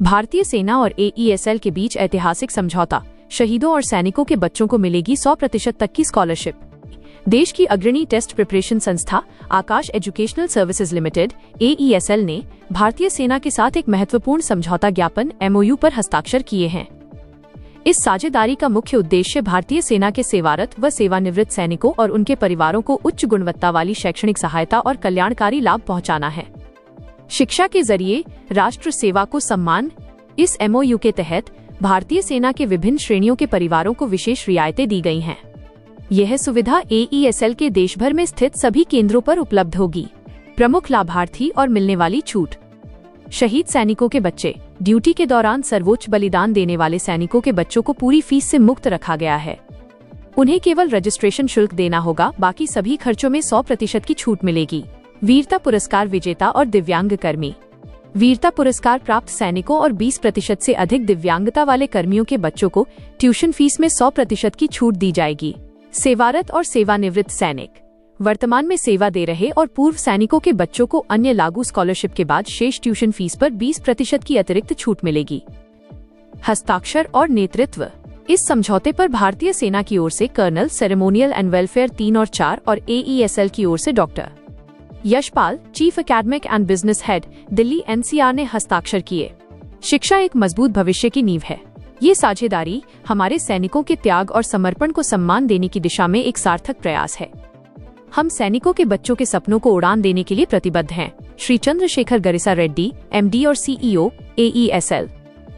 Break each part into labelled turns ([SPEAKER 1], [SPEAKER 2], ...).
[SPEAKER 1] भारतीय सेना और AESL के बीच ऐतिहासिक समझौता, शहीदों और सैनिकों के बच्चों को मिलेगी 100% तक की स्कॉलरशिप। देश की अग्रणी टेस्ट प्रिपरेशन संस्था आकाश एजुकेशनल सर्विसेज लिमिटेड AESL ने भारतीय सेना के साथ एक महत्वपूर्ण समझौता ज्ञापन MOU पर हस्ताक्षर किए हैं। इस साझेदारी का मुख्य उद्देश्य भारतीय सेना के सेवारत व सेवानिवृत्त सैनिकों और उनके परिवारों को उच्च गुणवत्ता वाली शैक्षणिक सहायता और कल्याणकारी लाभ पहुंचाना है। शिक्षा के जरिए राष्ट्र सेवा को सम्मान। इस MOU के तहत भारतीय सेना के विभिन्न श्रेणियों के परिवारों को विशेष रियायतें दी गई हैं। यह सुविधा AESL के देश भर में स्थित सभी केंद्रों पर उपलब्ध होगी। प्रमुख लाभार्थी और मिलने वाली छूट। शहीद सैनिकों के बच्चे। ड्यूटी के दौरान सर्वोच्च बलिदान देने वाले सैनिकों के बच्चों को पूरी फीस से मुक्त रखा गया है। उन्हें केवल रजिस्ट्रेशन शुल्क देना होगा, बाकी सभी खर्चों में 100% की छूट मिलेगी। वीरता पुरस्कार विजेता और दिव्यांग कर्मी। वीरता पुरस्कार प्राप्त सैनिकों और 20% से अधिक दिव्यांगता वाले कर्मियों के बच्चों को ट्यूशन फीस में 100% की छूट दी जाएगी। सेवारत और सेवानिवृत्त सैनिक। वर्तमान में सेवा दे रहे और पूर्व सैनिकों के बच्चों को अन्य लागू स्कॉलरशिप के बाद शेष ट्यूशन फीस पर 20% की अतिरिक्त छूट मिलेगी। हस्ताक्षर और नेतृत्व। इस समझौते पर भारतीय सेना की ओर से कर्नल सेरेमोनियल एंड वेलफेयर 3 और 4 और AESL की ओर से doctor Yashpal, chief academic and business head, Delhi NCR ने हस्ताक्षर किए। शिक्षा एक मजबूत भविष्य की नींव है। ये साझेदारी हमारे सैनिकों के त्याग और समर्पण को सम्मान देने की दिशा में एक सार्थक प्रयास है। हम सैनिकों के बच्चों के सपनों को उड़ान देने के लिए प्रतिबद्ध हैं। श्री चंद्रशेखर गरिसा रेड्डी, MD और CEO AESL।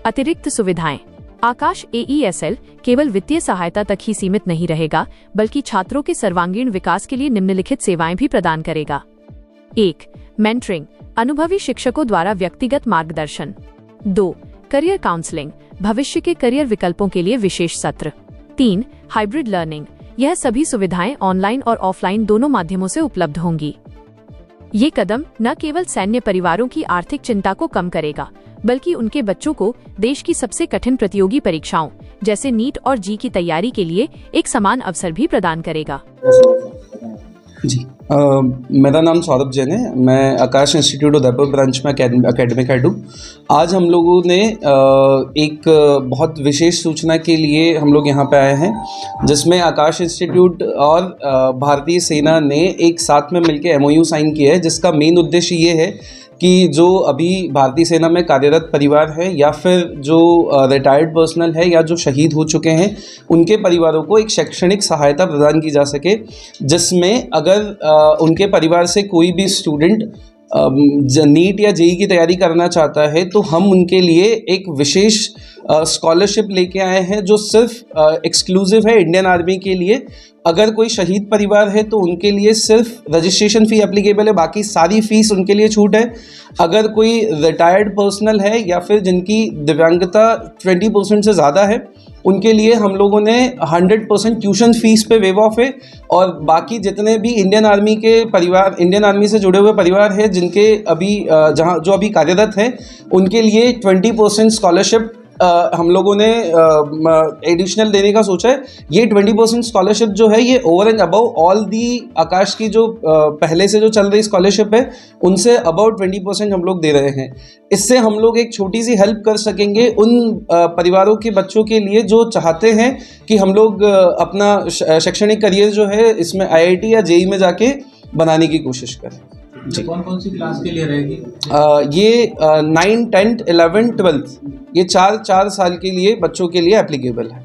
[SPEAKER 1] अतिरिक्त सुविधाएं। आकाश AESL केवल वित्तीय सहायता तक ही सीमित नहीं रहेगा, बल्कि छात्रों के सर्वांगीण विकास के लिए निम्नलिखित सेवाएं भी प्रदान करेगा। 1. मेंटरिंग, अनुभवी शिक्षकों द्वारा व्यक्तिगत मार्गदर्शन। 2. करियर काउंसलिंग, भविष्य के करियर विकल्पों के लिए विशेष सत्र। 3. हाइब्रिड लर्निंग, यह सभी सुविधाएं ऑनलाइन और ऑफलाइन दोनों माध्यमों से उपलब्ध होंगी। ये कदम न केवल सैन्य परिवारों की आर्थिक चिंता को कम करेगा, बल्कि उनके बच्चों को देश की सबसे कठिन प्रतियोगी परीक्षाओं जैसे नीट और जी की तैयारी के लिए एक समान अवसर भी प्रदान करेगा।
[SPEAKER 2] जी, मेरा नाम सौरभ जैन है। मैं आकाश इंस्टीट्यूट उदयपुर ब्रांच में एकेडमिक हेड हूँ। आज हम लोगों ने एक बहुत विशेष सूचना के लिए हम लोग यहाँ पे आए हैं, जिसमें आकाश इंस्टीट्यूट और भारतीय सेना ने एक साथ में मिलकर MOU साइन किया है, जिसका मेन उद्देश्य ये है कि जो अभी भारतीय सेना में कार्यरत परिवार है या फिर जो रिटायर्ड पर्सनल है या जो शहीद हो चुके हैं, उनके परिवारों को एक शैक्षणिक सहायता प्रदान की जा सके, जिसमें अगर उनके परिवार से कोई भी स्टूडेंट नीट या जेईई की तैयारी करना चाहता है तो हम उनके लिए एक विशेष स्कॉलरशिप लेके आए हैं, जो सिर्फ एक्सक्लूसिव है इंडियन आर्मी के लिए। अगर कोई शहीद परिवार है तो उनके लिए सिर्फ रजिस्ट्रेशन फ़ी एप्लीकेबल है, बाकी सारी फीस उनके लिए छूट है। अगर कोई रिटायर्ड पर्सनल है या फिर जिनकी दिव्यांगता 20% से ज़्यादा है, उनके लिए हम लोगों ने 100% ट्यूशन फीस पे वेव ऑफ है। और बाकी जितने भी इंडियन आर्मी के परिवार, इंडियन आर्मी से जुड़े हुए परिवार हैं जिनके अभी जो अभी कार्यरत हैं, उनके लिए 20% स्कॉलरशिप हम लोगों ने एडिशनल देने का सोचा है। ये 20% स्कॉलरशिप जो है ये over and above all the Aakash की जो पहले से जो चल रही स्कॉलरशिप है, उनसे अबाउट 20% हम लोग दे रहे हैं। इससे हम लोग एक छोटी सी हेल्प कर सकेंगे उन परिवारों के बच्चों के लिए जो चाहते हैं कि हम लोग अपना शैक्षणिक करियर जो है इसमें IIT या JEE में जाके बनाने की कोशिश करें। जी,
[SPEAKER 3] कौन सी क्लास के लिए रहेगी?
[SPEAKER 2] ये 9, 10, 11, 12 ये 4 साल के लिए बच्चों के लिए एप्लीकेबल है।